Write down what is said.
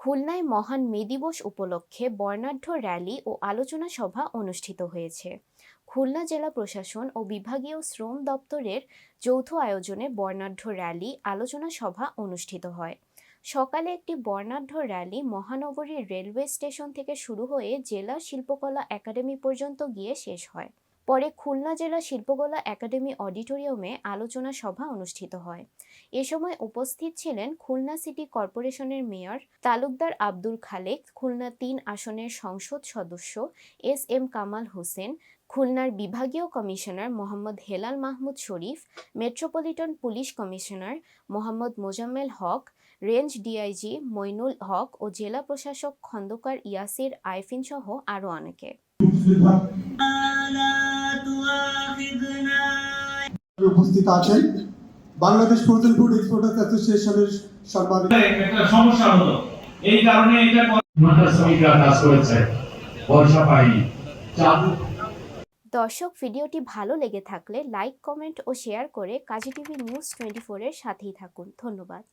খুলনায় মহান মে দিবস উপলক্ষে বর্ণাঢ্য র্যালি ও আলোচনা সভা অনুষ্ঠিত হয়েছে। খুলনা জেলা প্রশাসন ও বিভাগীয় শ্রম দপ্তরের যৌথ আয়োজনে বর্ণাঢ্য র্যালি আলোচনা সভা অনুষ্ঠিত হয়। সকালে একটি বর্ণাঢ্য র্যালি মহানগরীর রেলওয়ে স্টেশন থেকে শুরু হয়ে জেলা শিল্পকলা একাডেমি পর্যন্ত গিয়ে শেষ হয়। পরে খুলনা জেলা শিল্পকলা একাডেমি অডিটোরিয়ামে আলোচনা সভা অনুষ্ঠিত হয়। এ সময় উপস্থিত ছিলেন খুলনা সিটি কর্পোরেশনের মেয়র তালুকদার আব্দুল খালেক, খুলনা ৩ আসনের সংসদ সদস্য এস.এম. কামাল হোসেন, খুলনার বিভাগীয় commissioner Mohammad Helal Mahmud Sharif, metropolitan police commissioner Mohammad Mozammel Haque, range DIG Mainul Haque ও জেলা প্রশাসক খন্দকার ইয়াসির আইফিন সহ আরও অনেকে। উপস্থিত আছেন বাংলাদেশ ফ্রোজেন ফুড এক্সপোর্টার্স অ্যাসোসিয়েশনের সম্মানিত একটা সমস্যা হলো, এই কারণে এটা শ্রমিকরা কাজ করেছে, বর্ষা পায়নি। দর্শক, ভিডিওটি ভালো লেগে থাকলে লাইক, কমেন্ট ও শেয়ার করে কাজী টিভি নিউজ 24 এর সাথেই থাকুন। ধন্যবাদ।